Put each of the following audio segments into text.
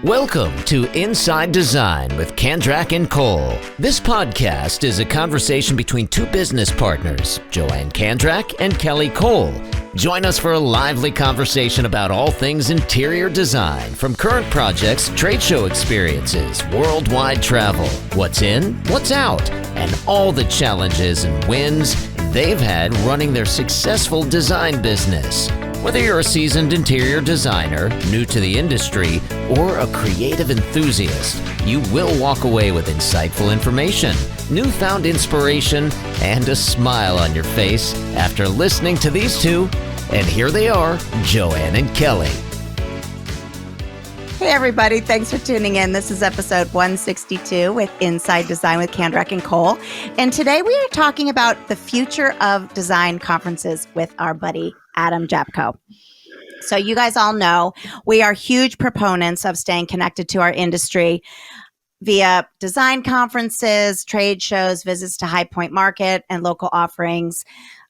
Welcome to Inside Design with Kandrak and Cole. This podcast is a conversation between two business partners, Joanne Kandrak and Kelly Cole. Join us for a lively conversation about all things interior design, from current projects, trade show experiences, worldwide travel, what's in, what's out, and all the challenges and wins they've had running their successful design business. Whether you're a seasoned interior designer, new to the industry, or a creative enthusiast, you will walk away with insightful information, newfound inspiration, and a smile on your face after listening to these two. And here they are, Joanne and Kelly. Hey everybody, thanks for tuning in. This is episode 162 with Inside Design with Kandrak and Cole. And today we are talking about the future of design conferences with our buddy Adam Japko. So you guys all know we are huge proponents of staying connected to our industry via design conferences, trade shows, visits to High Point Market, and local offerings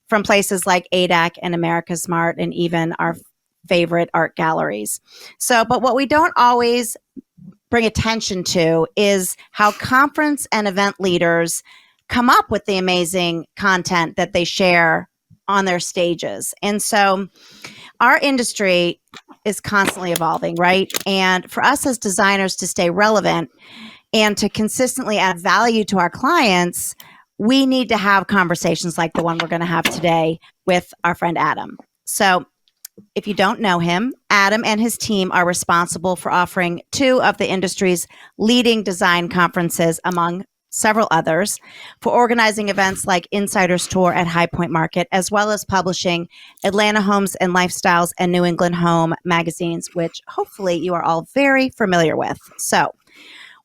from places like ADAC and AmericasMart, and even our favorite art galleries. But what we don't always bring attention to is how conference and event leaders come up with the amazing content that they share on their stages. And so our industry is constantly evolving, right? And for us as designers to stay relevant and to consistently add value to our clients, we need to have conversations like the one we're going to have today with our friend Adam. So if you don't know him, Adam and his team are responsible for offering two of the industry's leading design conferences, among several others, for organizing events like Insiders Tour at High Point Market, as well as publishing Atlanta Homes and Lifestyles and New England Home magazines, which hopefully you are all very familiar with. So,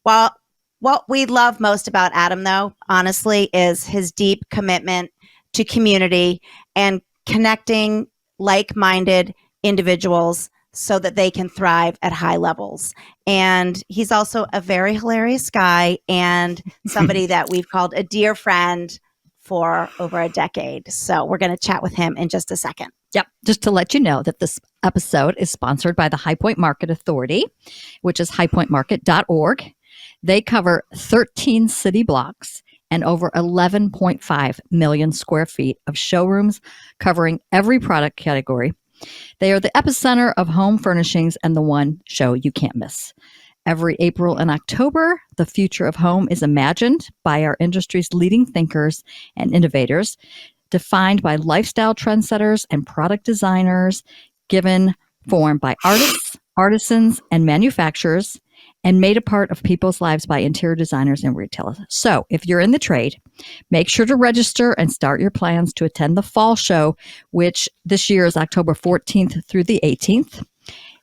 while what we love most about Adam, though, honestly, is his deep commitment to community and connecting like-minded individuals so that they can thrive at high levels. And he's also a very hilarious guy and somebody that we've called a dear friend for over a decade. So we're going to chat with him in just a second. Yep. Just to let you know that this episode is sponsored by the High Point Market Authority, which is highpointmarket.org. They cover 13 city blocks and over 11.5 million square feet of showrooms covering every product category. They are the epicenter of home furnishings and the one show you can't miss. Every April and October, the future of home is imagined by our industry's leading thinkers and innovators, defined by lifestyle trendsetters and product designers, given form by artists, artisans, and manufacturers, and made a part of people's lives by interior designers and retailers. So if you're in the trade, make sure to register and start your plans to attend the fall show, which this year is October 14th through the 18th.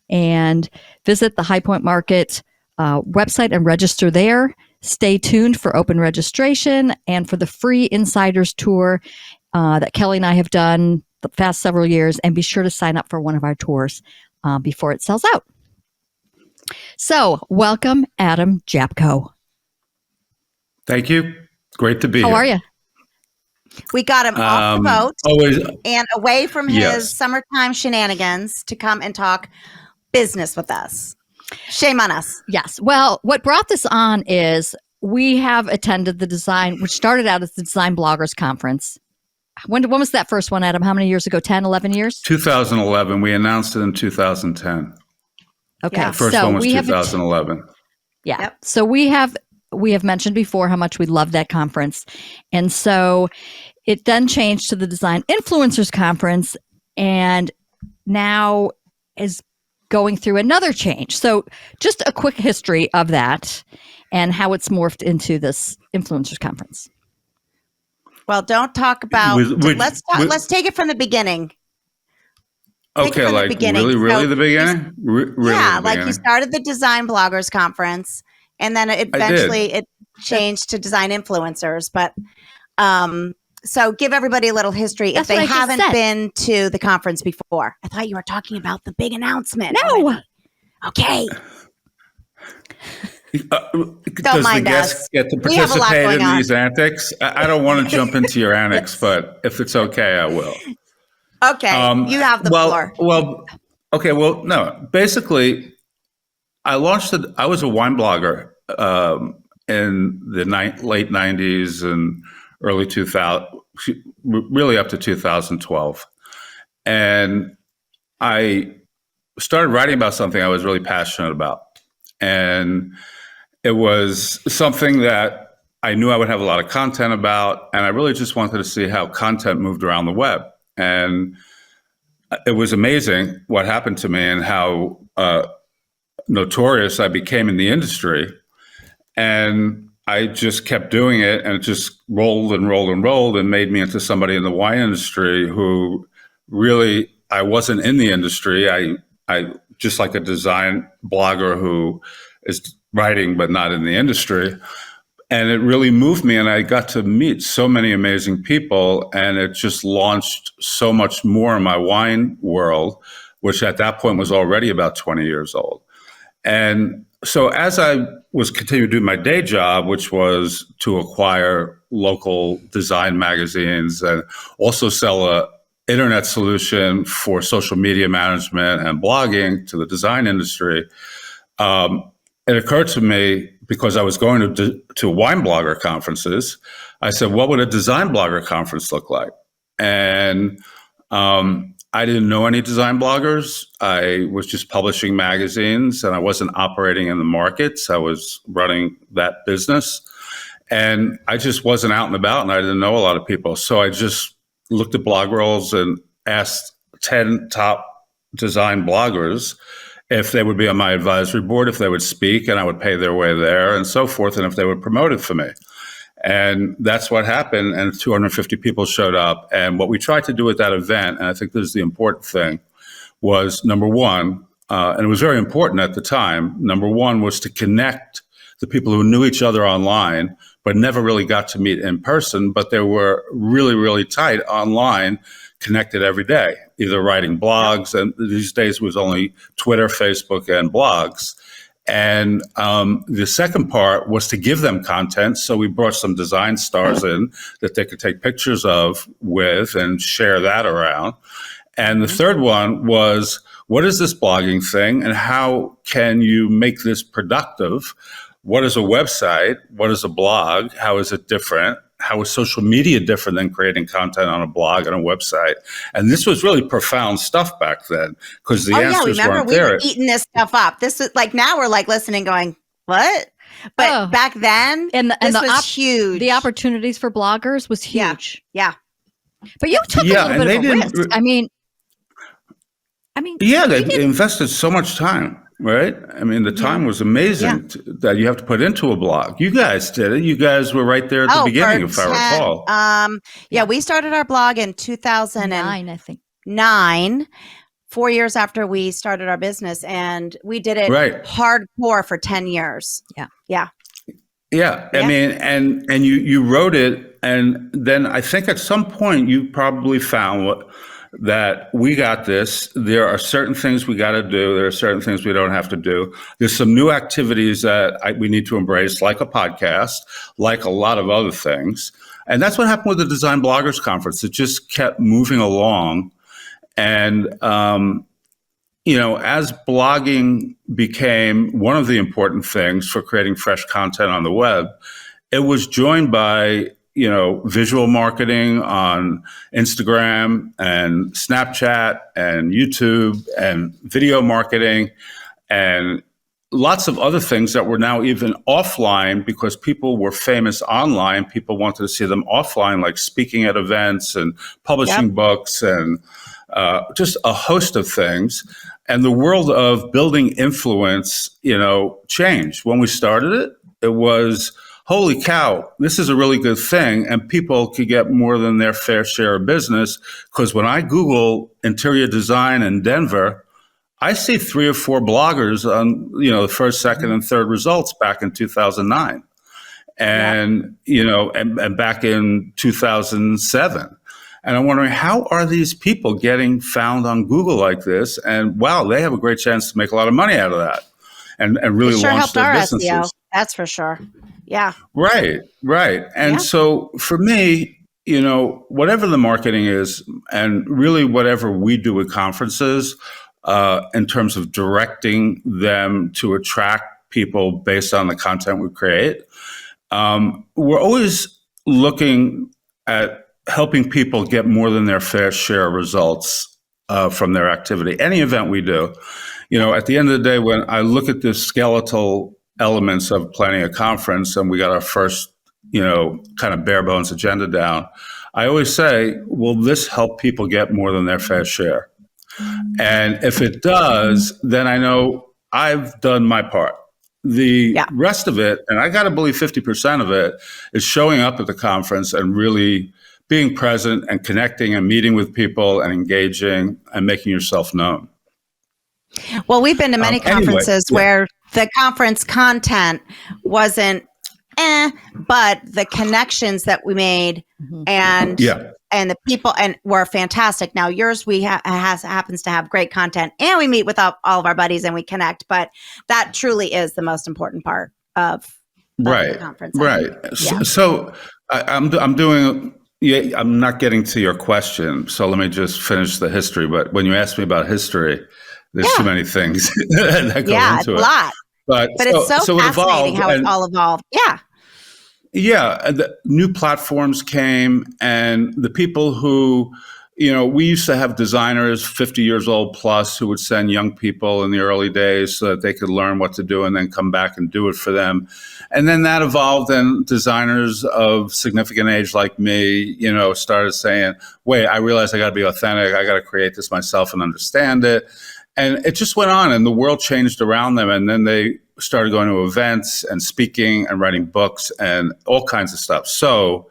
And visit the High Point Market website and register there. Stay tuned for open registration and for the free Insiders Tour that Kelly and I have done the past several years. And be sure to sign up for one of our tours before it sells out. So, welcome, Adam Japko. Thank you. Great to be here. How are you? We got him off the boat always, and away from his yes. summertime shenanigans to come and talk business with us. Shame on us. Yes. Well, what brought this on is we have attended the design, which started out as the Design Bloggers Conference. When was that first one, Adam? How many years ago? 10, 11 years? 2011. We announced it in 2010. Okay. Yeah. The first one was 2011. Yeah. Yep. So we have mentioned before how much we love that conference. And so it then changed to the Design Influencers Conference and now is going through another change. So just a quick history of that and how it's morphed into this Influencers Conference. Well, don't talk about, let's take it from the beginning. Okay, like really the beginning? Really yeah, the like beginning. you started the Design Bloggers Conference, and then eventually it changed to Design Influencers. But so give everybody a little history if they haven't been to the conference before. I thought you were talking about the big announcement. No. Already. Okay. Does the guests get to participate in these antics? I don't want to jump into your annex, but if it's okay, I will. Okay, you have the floor. No. Basically, I was a wine blogger in the late 90s and early 2000, really up to 2012. And I started writing about something I was really passionate about. And it was something that I knew I would have a lot of content about, and I really just wanted to see how content moved around the web. And it was amazing what happened to me and how notorious I became in the industry. And I just kept doing it, and it just rolled and rolled and rolled and made me into somebody in the wine industry who really, I wasn't in the industry. I just like a design blogger who is writing but not in the industry. And it really moved me, and I got to meet so many amazing people, and it just launched so much more in my wine world, which at that point was already about 20 years old. And so as I was continuing to do my day job, which was to acquire local design magazines and also sell a internet solution for social media management and blogging to the design industry, it occurred to me, because I was going to wine blogger conferences, I said, what would a design blogger conference look like? And I didn't know any design bloggers. I was just publishing magazines, and I wasn't operating in the markets. I was running that business, and I just wasn't out and about, and I didn't know a lot of people. So I just looked at blog rolls and asked 10 top design bloggers if they would be on my advisory board, if they would speak, and I would pay their way there and so forth, and if they would promote it for me. And that's what happened, and 250 people showed up. And what we tried to do at that event, and I think this is the important thing, was number one, and it was very important at the time, number one was to connect the people who knew each other online, but never really got to meet in person, but they were really, really tight online, connected every day, either writing blogs, and these days it was only Twitter, Facebook, and blogs. And the second part was to give them content. So we brought some design stars in that they could take pictures with and share that around. And the third one was, what is this blogging thing and how can you make this productive? What is a website? What is a blog? How is it different? How is social media different than creating content on a blog and a website? And this was really profound stuff back then, because the answers weren't there. We were eating this stuff up. This was like, now we're like listening going, what? But back then, this was huge. The opportunities for bloggers was huge. Yeah. But you took a little bit of a risk. I mean, yeah, they invested so much time. Right? I mean, the time was amazing that you have to put into a blog. You guys did it. You guys were right there at the beginning, if I recall. We started our blog in 2009, I think. 4 years after we started our business, and we did it hardcore for 10 years. Yeah. I mean, and you wrote it, and then I think at some point you probably found that we got this. There are certain things we got to do. There are certain things we don't have to do. There's some new activities that we need to embrace, like a podcast, like a lot of other things. And that's what happened with the Design Bloggers Conference. It just kept moving along. And, as blogging became one of the important things for creating fresh content on the web, it was joined by visual marketing on Instagram and Snapchat and YouTube and video marketing and lots of other things that were now even offline, because people were famous online. People wanted to see them offline, like speaking at events and publishing books and just a host of things. And the world of building influence, changed. When we started it, it was, holy cow, this is a really good thing, and people could get more than their fair share of business. Because when I Google interior design in Denver, I see 3 or 4 bloggers on, the first, second, and third results back in 2009, and and back in 2007. And I'm wondering, how are these people getting found on Google like this? And wow, they have a great chance to make a lot of money out of that, and really launch their businesses. SEO, that's for sure. Yeah. Right. And so for me, whatever the marketing is, and really whatever we do at conferences, in terms of directing them to attract people based on the content we create. We're always looking at helping people get more than their fair share of results from their activity. Any event we do, at the end of the day, when I look at the skeletal elements of planning a conference and we got our first, kind of bare bones agenda down, I always say, will this help people get more than their fair share? And if it does, then I know I've done my part. The rest of it, and I got to believe 50% of it, is showing up at the conference and really being present and connecting and meeting with people and engaging and making yourself known. Well, we've been to many conferences where the conference content wasn't but the connections that we made and the people were fantastic. Now yours, happens to have great content, and we meet with all of our buddies and we connect. But that truly is the most important part of the conference. Right. Yeah. So I'm doing. Yeah, I'm not getting to your question, so let me just finish the history. But when you ask me about history, there's too many things that go into it. Yeah, a lot. But it's so fascinating how it's all evolved. Yeah. Yeah, the new platforms came, and the people who, we used to have designers 50 years old plus who would send young people in the early days so that they could learn what to do and then come back and do it for them. And then that evolved, and designers of significant age like me, started saying, wait, I realize I got to be authentic. I got to create this myself and understand it. And it just went on, and the world changed around them. And then they started going to events and speaking and writing books and all kinds of stuff. So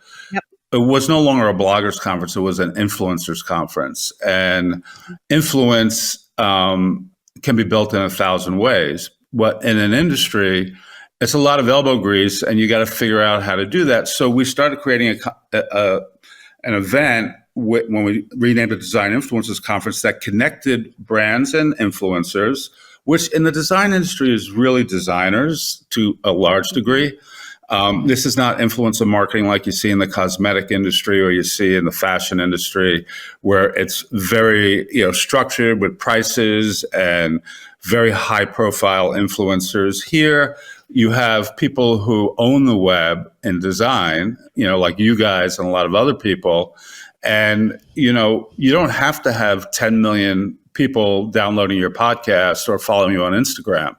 it was no longer a bloggers conference. It was an influencers conference. And influence can be built in 1,000 ways. But in an industry, it's a lot of elbow grease, and you got to figure out how to do that. So we started creating an event when we renamed it Design Influencers Conference that connected brands and influencers, which in the design industry is really designers to a large degree. This is not influencer marketing like you see in the cosmetic industry or you see in the fashion industry, where it's very structured with prices and very high profile influencers. Here, you have people who own the web in design, like you guys and a lot of other people. And, you don't have to have 10 million people downloading your podcast or following you on Instagram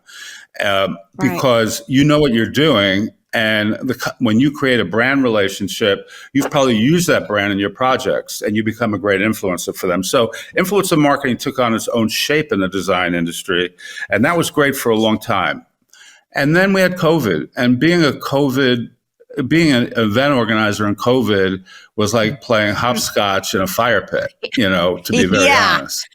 because you know what you're doing. And when you create a brand relationship, you've probably used that brand in your projects and you become a great influencer for them. So influencer marketing took on its own shape in the design industry. And that was great for a long time. And then we had COVID, and being an event organizer in COVID was like playing hopscotch in a fire pit, to be very honest.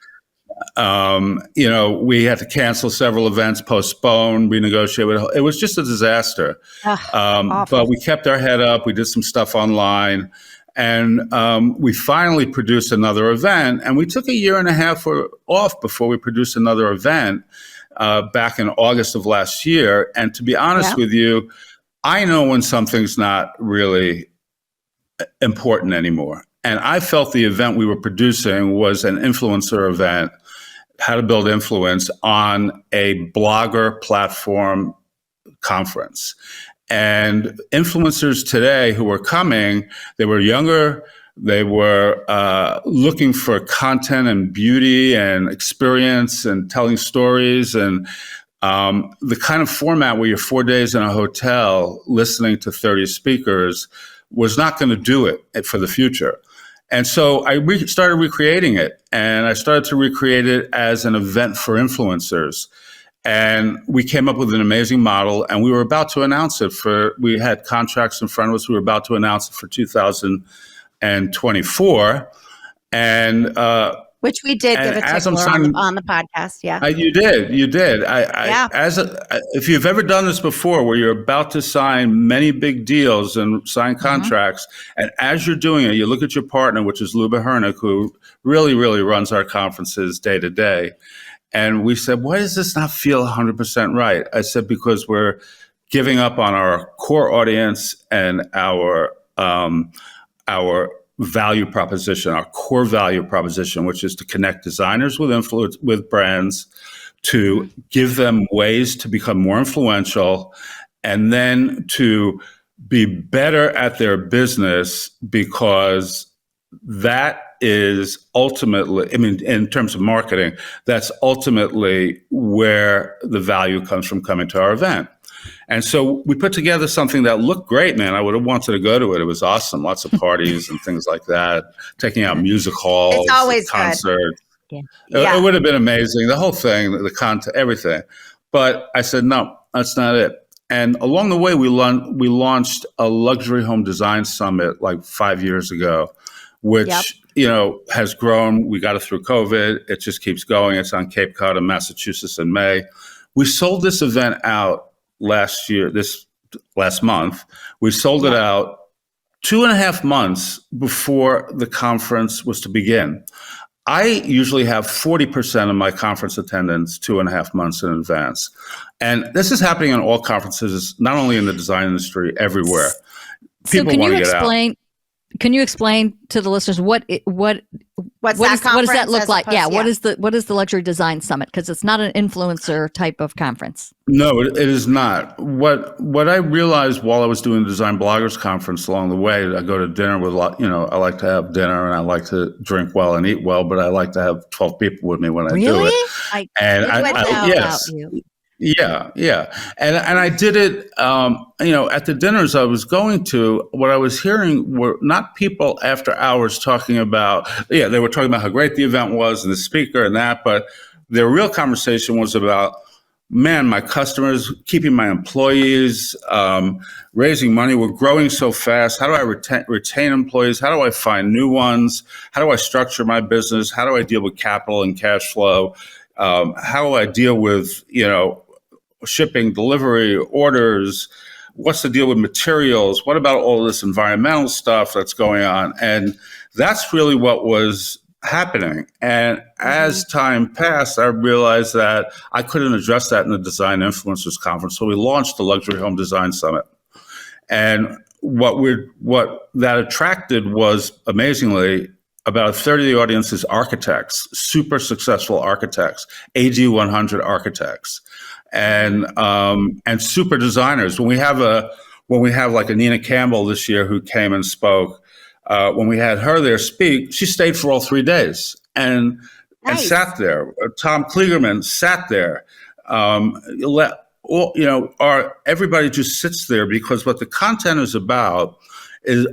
We had to cancel several events, postpone, renegotiate. It was just a disaster. But we kept our head up. We did some stuff online, and we finally produced another event. And we took a year and a half off before we produced another event back in August of last year. And to be honest with you, I know when something's not really important anymore. And I felt the event we were producing was an influencer event, how to build influence on a blogger platform conference. And influencers today who were coming, they were younger, they were looking for content and beauty and experience and telling stories, and the kind of format where you're 4 days in a hotel listening to 30 speakers was not going to do it for the future. And so I started recreating it, and I started to recreate it as an event for influencers. And we came up with an amazing model, and we were about to announce it we had contracts in front of us. We were about to announce it for 2024. And which we did give a tickler on the podcast. Yeah. You did. If you've ever done this before, where you're about to sign many big deals and sign contracts, and as you're doing it, you look at your partner, which is Luba Hernick, who really, really runs our conferences day to day. And we said, why does this not feel 100% right? I said, because we're giving up on our core audience and our value proposition, our core value proposition, which is to connect designers with influence with brands, to give them ways to become more influential, and then to be better at their business, because that is ultimately, I mean, in terms of marketing, that's ultimately where the value comes from coming to our event. And so we put together something that looked great, man. I would have wanted to go to it. It was awesome. Lots of parties and things like that, taking out music halls, It's always concerts. Good. Yeah. It would have been amazing, the whole thing, the content, everything. But I said, no, that's not it. And along the way, we launched a luxury home design summit like 5 years ago, which has grown. We got it through COVID. It just keeps going. It's on Cape Cod in Massachusetts in May. We sold this event out last month. We sold it out 2.5 months before the conference was to begin. I usually have 40% of my conference attendance 2.5 months in advance. And this is happening in all conferences, not only in the design industry, everywhere. People want to get out. Can you explain to the listeners what does that look like? What is the Luxury Design Summit? Because it's not an influencer type of conference. No, it is not. What I realized while I was doing the Design Bloggers Conference along the way, I go to dinner with I like to have dinner and I like to drink well and eat well, but I like to have 12 people with me when I do it. Yes. Yeah. And I did it, at the dinners I was going to, what I was hearing were not people after hours talking about, they were talking about how great the event was and the speaker and that, but their real conversation was about, man, my customers, keeping my employees, raising money. We're growing so fast. How do I retain employees? How do I find new ones? How do I structure my business? How do I deal with capital and cash flow? How do I deal with, shipping, delivery, orders? What's the deal with materials? What about all this environmental stuff that's going on? And that's really what was happening. And as time passed, I realized that I couldn't address that in the Design Influencers Conference. So we launched the Luxury Home Design Summit. And what that attracted was, amazingly, about a third of the audience is architects, super successful architects, AD 100 architects, and super designers. When we have like a Nina Campbell this year who came and spoke, when we had her there speak, she stayed for all 3 days and sat there. Tom Kligerman sat there. Everybody just sits there, because what the content is about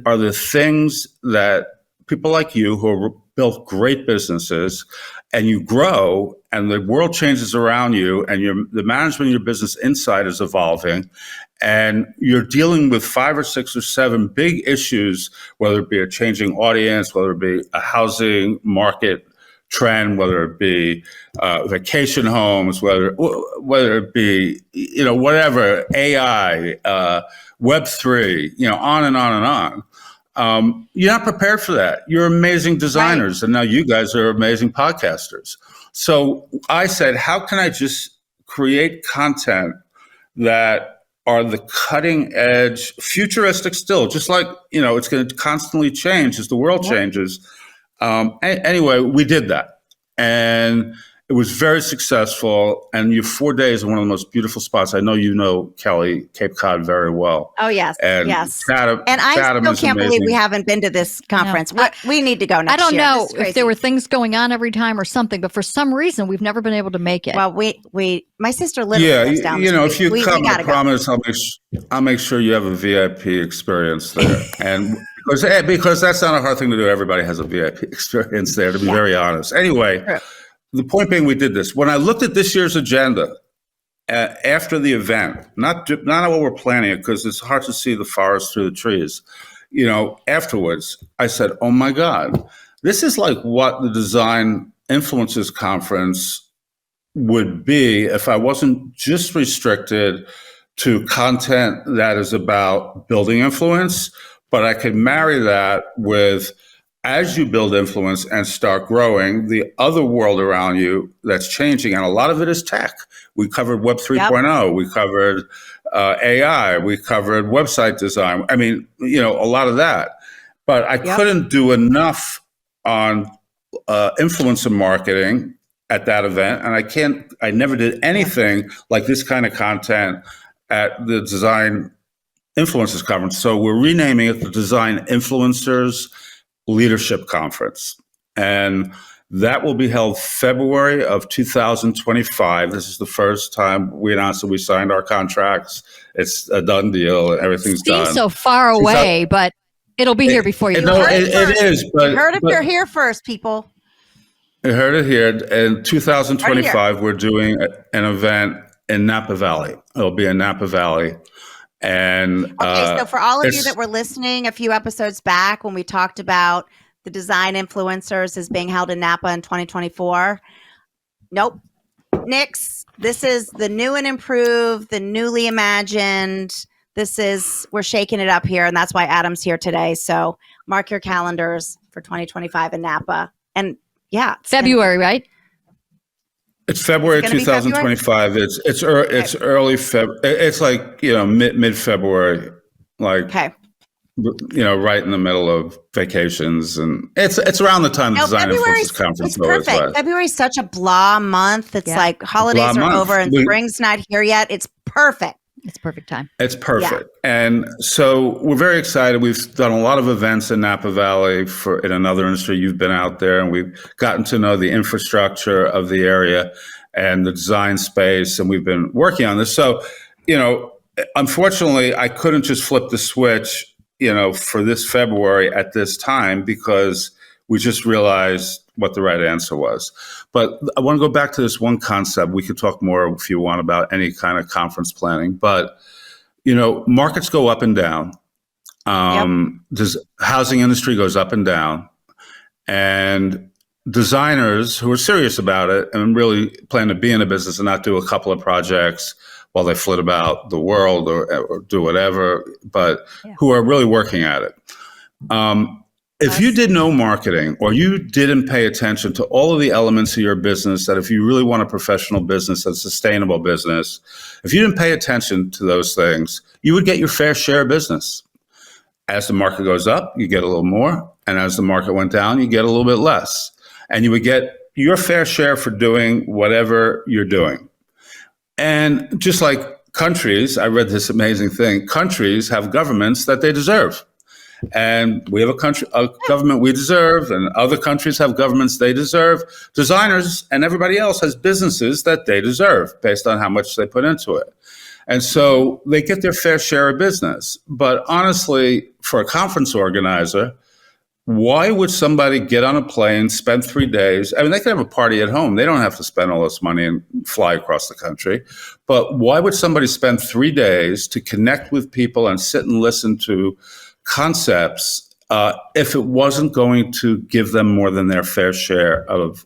are the things that people like you who have built great businesses, and you grow and the world changes around you, and the management of your business inside is evolving, and you're dealing with 5 or 6 or 7 big issues, whether it be a changing audience, whether it be a housing market trend, whether it be vacation homes, whether it be, whatever, AI, Web3, on and on and on. You're not prepared for that. You're amazing designers, and now you guys are amazing podcasters. So I said, how can I just create content that are the cutting edge, futuristic still, just like, it's going to constantly change as the world changes. Anyway, we did that. And it was very successful, and you're 4 days in one of the most beautiful spots. I know Kelly, Cape Cod very well. Oh, yes, yes. Chatham, and I Chatham still can't believe we haven't been to this conference. No, we need to go next year. I don't know if there were things going on every time or something, but for some reason, we've never been able to make it. Well, my sister literally lives down the street. If you come, I promise I'll make sure you have a VIP experience there. And because that's not a hard thing to do. Everybody has a VIP experience there, to be very honest. Anyway. True. The point being, we did this. When I looked at this year's agenda after the event, not what we're planning, because it's hard to see the forest through the trees, afterwards, I said, oh my God, this is like what the Design Influencers Conference would be if I wasn't just restricted to content that is about building influence, but I could marry that with, as you build influence and start growing, the other world around you that's changing. And a lot of it is tech. We covered Web 3.0. We covered AI. We covered website design. I mean, a lot of that. but I couldn't do enough on influencer marketing at that event, and I never did anything like this kind of content at the Design Influencers Conference. So we're renaming it the Design Influencers Leadership Conference. And that will be held February of 2025. This is the first time we announced that we signed our contracts. It's a done deal. Everything's done. Seems so far away, but it'll be here before you. No, it is. But you heard it here first, people. You heard it here. In 2025, we're doing an event in Napa Valley. It'll be in Napa Valley. And okay, so for all of you that were listening a few episodes back when we talked about the Design Influencers is being held in Napa in 2024, nope. Nix. This is the new and improved, the newly imagined. We're shaking it up here, and that's why Adam's here today. So mark your calendars for 2025 in Napa. And yeah. February, right? It's February 2025. It's early February. It's like, mid February, like, okay. Right in the middle of vacations, and it's around the time the Design Influencers Conference. It's perfect. February's such a blah month. It's like holidays are over and spring's not here yet. It's perfect. It's perfect time. It's perfect. Yeah. And so we're very excited. We've done a lot of events in Napa Valley in another industry. You've been out there, and we've gotten to know the infrastructure of the area and the design space, and we've been working on this. So, unfortunately, I couldn't just flip the switch, for this February at this time, because we just realized what the right answer was. But I want to go back to this one concept. We could talk more if you want about any kind of conference planning. But, markets go up and down. The housing industry goes up and down. And designers who are serious about it and really plan to be in a business and not do a couple of projects while they flit about the world or do whatever, but who are really working at it. If you did no marketing, or you didn't pay attention to all of the elements of your business, that if you really want a professional business, a sustainable business, if you didn't pay attention to those things, you would get your fair share of business. As the market goes up, you get a little more. And as the market went down, you get a little bit less. And you would get your fair share for doing whatever you're doing. And just like countries, I read this amazing thing, countries have governments that they deserve. And we have a government we deserve, and other countries have governments they deserve. Designers and everybody else has businesses that they deserve based on how much they put into it. And so they get their fair share of business. But honestly, for a conference organizer, why would somebody get on a plane, spend 3 days? I mean, they could have a party at home. They don't have to spend all this money and fly across the country. But why would somebody spend 3 days to connect with people and sit and listen to concepts if it wasn't going to give them more than their fair share of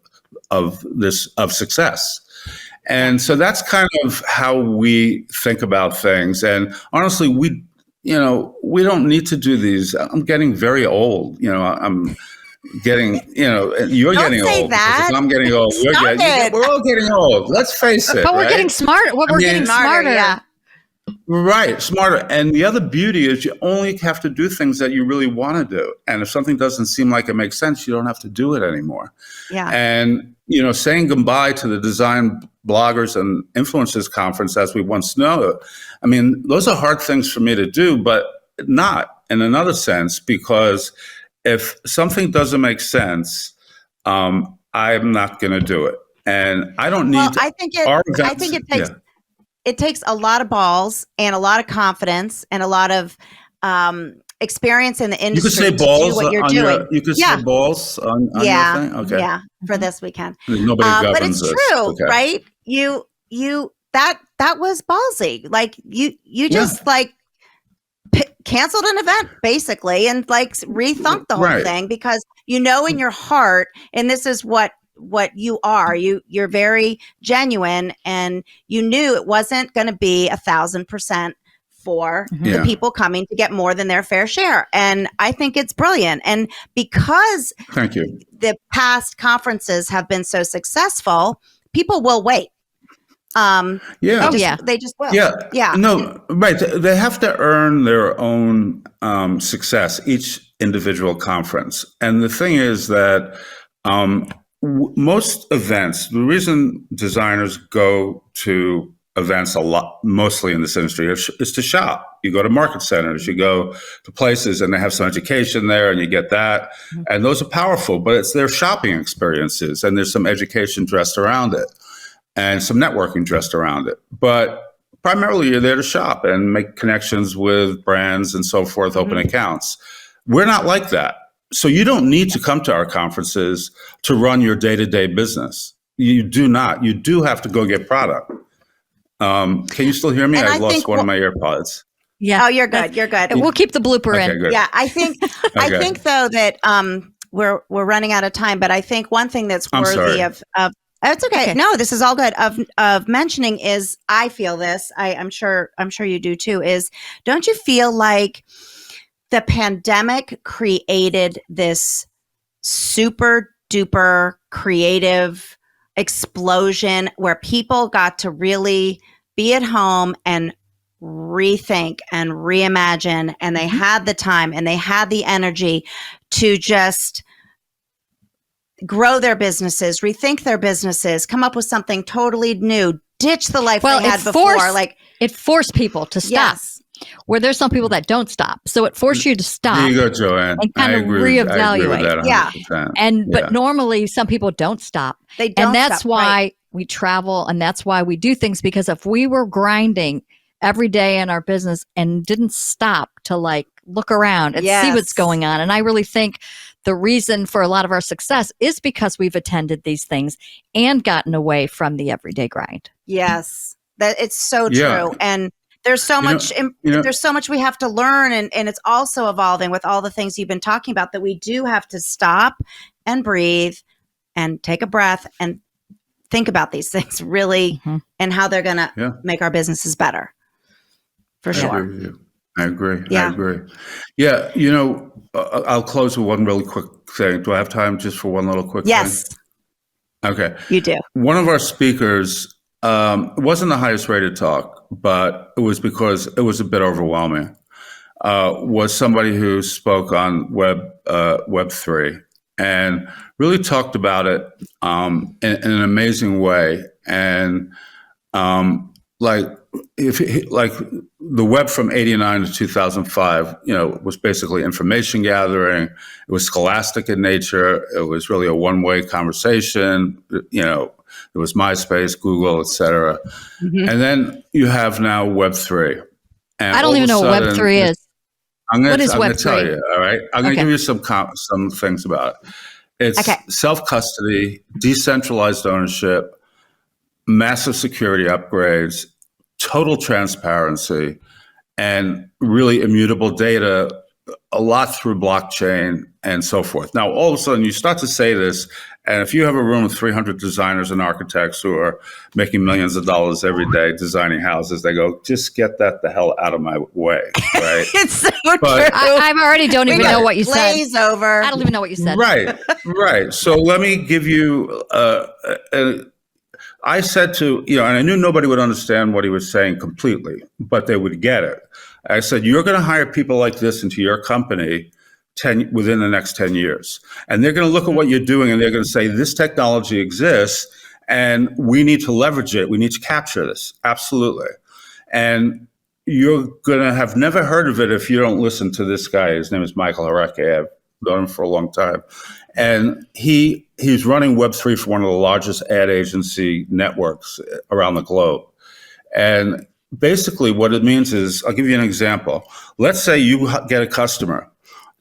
success? And so that's kind of how we think about things. And honestly, we don't need to do these. I'm getting very old. I'm getting, you're Don't getting say old. That. I'm getting old. We're all getting old. Let's face it. But we're getting smart. We're getting smarter. Yeah. Right, smarter. And the other beauty is you only have to do things that you really want to do. And if something doesn't seem like it makes sense, you don't have to do it anymore. Yeah. And, saying goodbye to the design bloggers and influencers conference as we once know, I mean, those are hard things for me to do, but not in another sense, because if something doesn't make sense, I'm not going to do it. And I don't need I think it takes a lot of balls and a lot of confidence and a lot of experience in the industry. You could say balls to do what you're doing. You could say balls on your thing? Okay. Yeah, for this we can. Nobody but governs it's this. true, Okay. right? That was ballsy. Like you just canceled an event basically and rethunk the whole thing, because in your heart, and this is what you are, you're very genuine, and you knew it wasn't going to be 1,000% for the people coming to get more than their fair share. And I think it's brilliant. And because Thank you. The past conferences have been so successful, people will wait. They just will. Yeah. No, right. They have to earn their own success. Each individual conference. And the thing is that most events, the reason designers go to events a lot, mostly in this industry, is to shop. You go to market centers, you go to places and they have some education there and you get that. And those are powerful, but it's their shopping experiences and there's some education dressed around it and some networking dressed around it. But primarily you're there to shop and make connections with brands and so forth, open accounts. We're not like that. So you don't need to come to our conferences to run your day-to-day business. You do not. You do have to go get product. Can you still hear me? I lost one of my AirPods. Yeah. Oh, you're good. You're good. We'll keep the blooper in. Good. Yeah, I think I think though that we're running out of time, but I think one thing that's worthy of it's okay. No, this is all good. Of mentioning is I feel this. I'm sure you do too. Is don't you feel like the pandemic created this super duper creative explosion where people got to really be at home and rethink and reimagine, and they had the time and they had the energy to just grow their businesses, rethink their businesses, come up with something totally new, ditch the life they had before. It forced people to stop. Yes. Where there's some people that don't stop. So it forced you to stop. There you go, Joanne. And kind of reevaluate. I agree with that 100%. But normally some people don't stop. They don't And that's stop, why we travel and that's why we do things, because if we were grinding every day in our business and didn't stop to like look around and see what's going on. And I really think the reason for a lot of our success is because we've attended these things and gotten away from the everyday grind. Yes. That it's so true. And there's so much there's so much we have to learn, and it's also evolving with all the things you've been talking about, that we do have to stop and breathe and take a breath and think about these things really and how they're going to make our businesses better. For sure. I agree with you. I agree. Yeah. I agree. Yeah. I'll close with one really quick thing. Do I have time just for one little quick thing? Yes. Okay. You do. One of our speakers, it wasn't the highest rated talk, but it was because it was a bit overwhelming, was somebody who spoke on Web3 and really talked about it in an amazing way. And like the web from 89 to 2005, was basically information gathering. It was scholastic in nature. It was really a one-way conversation. It was MySpace, Google, et cetera. And then you have now Web3. And I don't even know what Web3 is. What is Web3? I'm going to tell you, all right? I'm going to give you some things about it. It's self-custody, decentralized ownership, massive security upgrades, total transparency, and really immutable data, a lot through blockchain and so forth. Now, all of a sudden, you start to say this, and if you have a room of 300 designers and architects who are making millions of dollars every day designing houses, they go, just get that the hell out of my way, right? It's so true. I already don't even know what you said. Glaze over. I don't even know what you said. Right. So let me give you I said to, and I knew nobody would understand what he was saying completely, but they would get it. I said, you're going to hire people like this into your company within the next 10 years. And they're going to look at what you're doing and they're going to say, this technology exists and we need to leverage it. We need to capture this. Absolutely. And you're going to have never heard of it if you don't listen to this guy. His name is Michael Hareke. I've known him for a long time. And he's running Web3 for one of the largest ad agency networks around the globe. And basically what it means is, I'll give you an example. Let's say you get a customer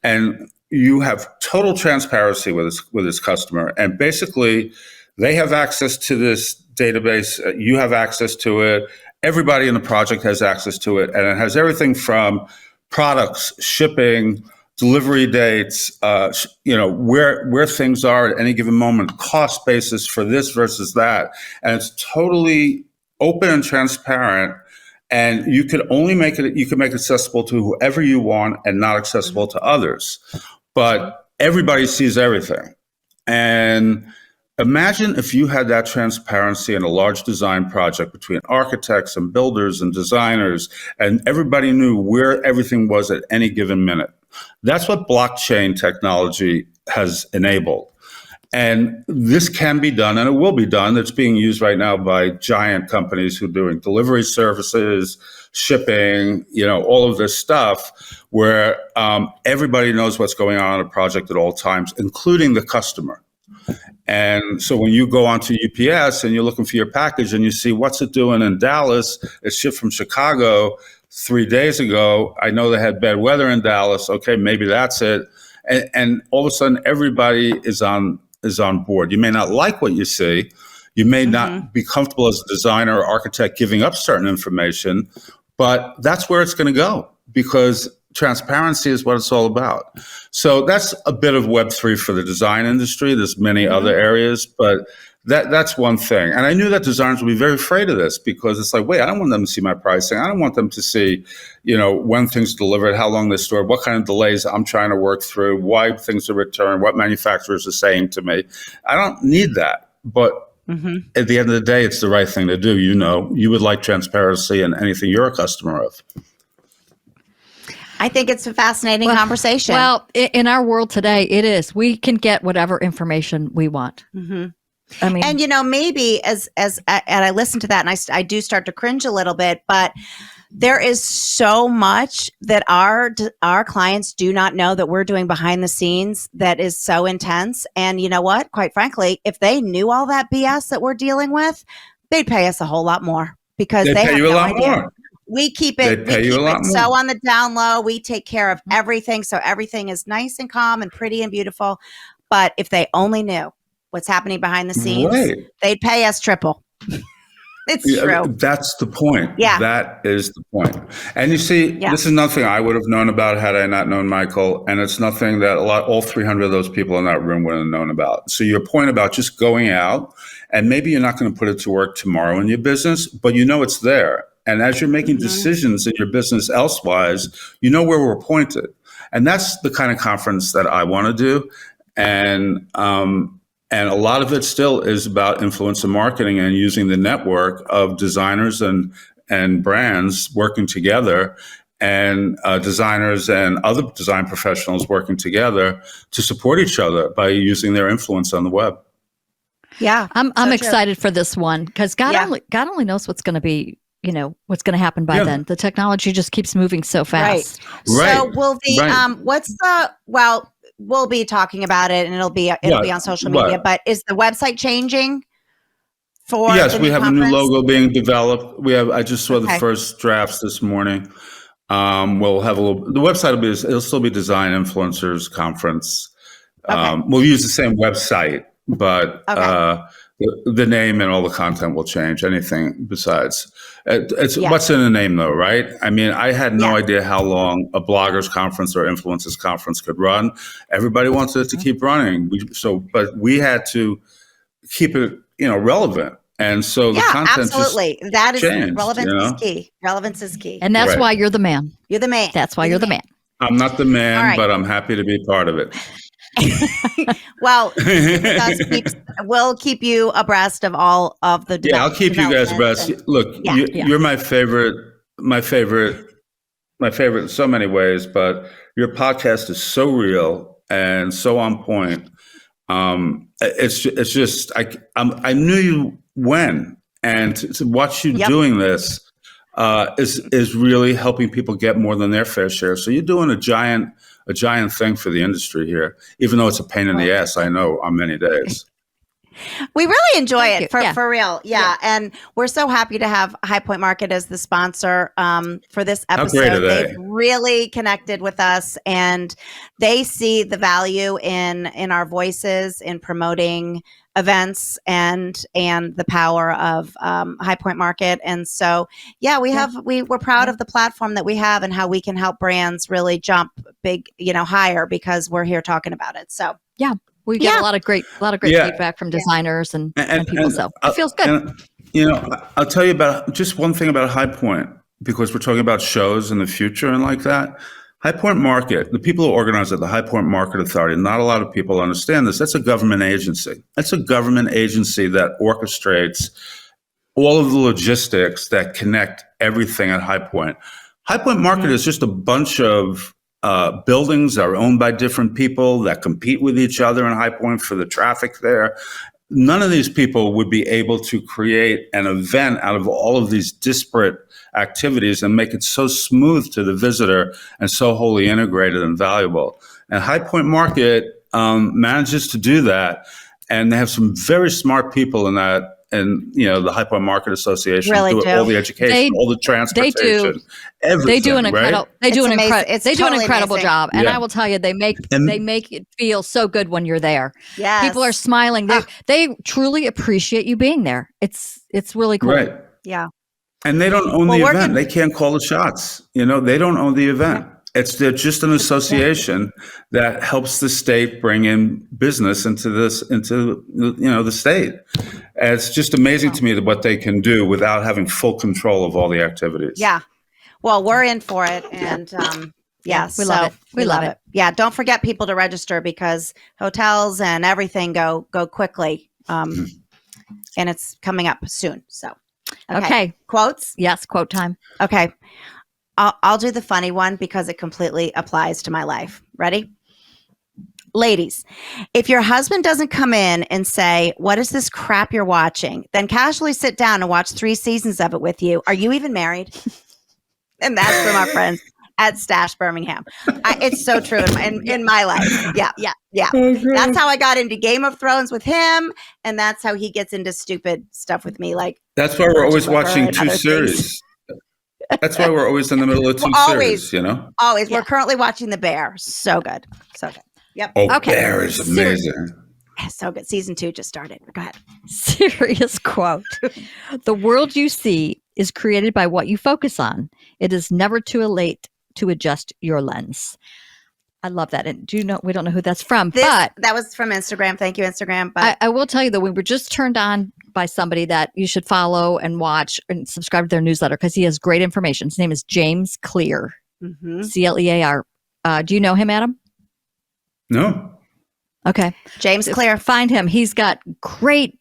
and you have total transparency with this customer. And basically they have access to this database. You have access to it. Everybody in the project has access to it. And it has everything from products, shipping, delivery dates, where things are at any given moment, cost basis for this versus that. And it's totally open and transparent. And you can make it accessible to whoever you want and not accessible to others. But everybody sees everything. And imagine if you had that transparency in a large design project between architects and builders and designers, and everybody knew where everything was at any given minute. That's what blockchain technology has enabled. And this can be done, and it will be done. It's being used right now by giant companies who are doing delivery services, shipping, all of this stuff, where everybody knows what's going on a project at all times, including the customer. And so when you go onto UPS and you're looking for your package and you see what's it doing in Dallas, it's shipped from Chicago 3 days ago. I know they had bad weather in Dallas. Okay, maybe that's it. And all of a sudden, everybody is on board. You may not like what you see. You may not be comfortable as a designer or architect giving up certain information, but that's where it's going to go, because transparency is what it's all about. So that's a bit of Web3 for the design industry. There's many other areas, but that's one thing. And I knew that designers would be very afraid of this, because it's like, wait, I don't want them to see my pricing. I don't want them to see, when things are delivered, how long they're stored, what kind of delays I'm trying to work through, why things are returned, what manufacturers are saying to me. I don't need that. But at the end of the day, it's the right thing to do. You would like transparency in anything you're a customer of. I think it's a fascinating conversation. Well, in our world today, it is. We can get whatever information we want. I mean, and maybe as I listen to that, and I do start to cringe a little bit, but there is so much that our clients do not know that we're doing behind the scenes that is so intense. And you know what? Quite frankly, if they knew all that BS that we're dealing with, they'd pay us a whole lot more, because they have no idea. More. We keep it so on the down low. We take care of everything, so everything is nice and calm and pretty and beautiful. But if they only knew what's happening behind the scenes, they'd pay us triple. It's true. That's the point. Yeah. That is the point. And you see, this is nothing I would have known about had I not known Michael. And it's nothing that all 300 of those people in that room would have known about. So your point about just going out, and maybe you're not going to put it to work tomorrow in your business, but it's there. And as you're making decisions in your business elsewise, where we're pointed. And that's the kind of conference that I want to do. And a lot of it still is about influencer marketing and using the network of designers and brands working together, and designers and other design professionals working together to support each other by using their influence on the web. Yeah, I'm excited for this one, because God only knows what's going to be. What's going to happen by then. The technology just keeps moving so fast. Right. So will we'll be talking about it, and it'll be on social media, but is the website changing for Yes, we have conference? a new logo being developed. I just saw the first drafts this morning. We'll have the website it'll still be Design Influencers Conference. We'll use the same website, but the name and all the content will change. Anything besides. It's what's in the name, though, right? I mean, I had no idea how long a bloggers conference or influencers conference could run. Everybody wanted it to keep running. But we had to keep it, relevant. And so the content absolutely. That is changed, relevance is key. Relevance is key. And that's why you're the man. You're the man. That's why you're the man. I'm not the man, but I'm happy to be part of it. Well, we'll keep you abreast of all of the I'll keep you guys abreast. Look, you're my favorite in so many ways, but your podcast is so real and so on point. It's just I knew you when, and to watch you doing this is really helping people get more than their fair share. So you're doing a giant thing for the industry here, even though it's a pain in the ass, I know, on many days. We really enjoy it for real. Yeah. And we're so happy to have High Point Market as the sponsor for this episode. How great are they? They've really connected with us, and they see the value in our voices in promoting events and the power of High Point Market. And so, we're proud of the platform that we have and how we can help brands really jump big, higher, because we're here talking about it. So, we get a lot of great feedback from designers and people. So it feels good. I'll tell you about just one thing about High Point, because we're talking about shows in the future and like that. High Point Market, the people who organize it, the High Point Market Authority, not a lot of people understand this. That's a government agency. That's a government agency that orchestrates all of the logistics that connect everything at High Point. High Point Market is just a bunch of buildings are owned by different people that compete with each other in High Point for the traffic there. None of these people would be able to create an event out of all of these disparate activities and make it so smooth to the visitor and so wholly integrated and valuable. And High Point Market manages to do that. And they have some very smart people in that. And, the High Point Market Association Really do do. all the education, all the transportation, everything. They do an incredible. Right? They do an Totally incredible amazing. job, and Yeah. I will tell you, they make it feel so good when you're there. Yes. People are smiling. They truly appreciate you being there. It's really cool. Right. Yeah. And they don't own Well, the we're event. gonna- They can't call the shots. They don't own the event. They're just an association that helps the state bring in business into the state. And it's just amazing to me what they can do without having full control of all the activities. Yeah. Well, we're in for it. And we love it. We love it. Yeah. Don't forget people to register because hotels and everything go quickly. And it's coming up soon. So, Okay. Quotes? Yes. Quote time. Okay. I'll do the funny one because it completely applies to my life. Ready? Ladies, if your husband doesn't come in and say, "What is this crap you're watching?" then casually sit down and watch 3 seasons of it with you. Are you even married? And that's from our friends at Stash Birmingham. It's so true in my life. Yeah. Okay. That's how I got into Game of Thrones with him. And that's how he gets into stupid stuff with me. Like That's why we're always watching and 2 other series. things. That's why we're always in the middle of 2 Always. series, Always. Yeah. We're currently watching The Bear. So good. So good. Yep. Oh, Okay. Bear is amazing. So good. Season 2 just started. Go ahead. Serious quote. The world you see is created by what you focus on. It is never too late to adjust your lens. I love that. And we don't know who that's from, but that was from Instagram. Thank you, Instagram. But I will tell you that we were just turned on by somebody that you should follow and watch and subscribe to their newsletter because he has great information. His name is James Clear, Clear. Do you know him, Adam? No. Okay. James Clear. Find him. He's got great,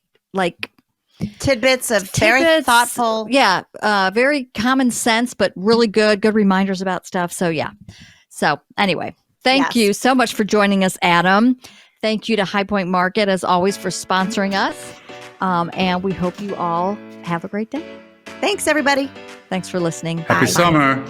tidbits of very thoughtful. Yeah. Very common sense, but really good reminders about stuff. So, yeah. So, anyway, thank you so much for joining us, Adam. Thank you to High Point Market, as always, for sponsoring us. And we hope you all have a great day. Thanks, everybody. Thanks for listening. Happy Bye. summer.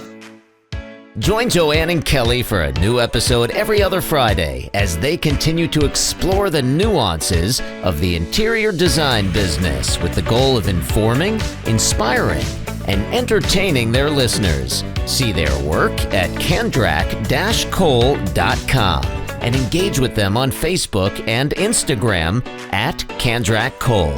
Join Joanne and Kelly for a new episode every other Friday as they continue to explore the nuances of the interior design business with the goal of informing, inspiring, and entertaining their listeners. See their work at Kandrak-Cole.com and engage with them on Facebook and Instagram at Kandrak Cole.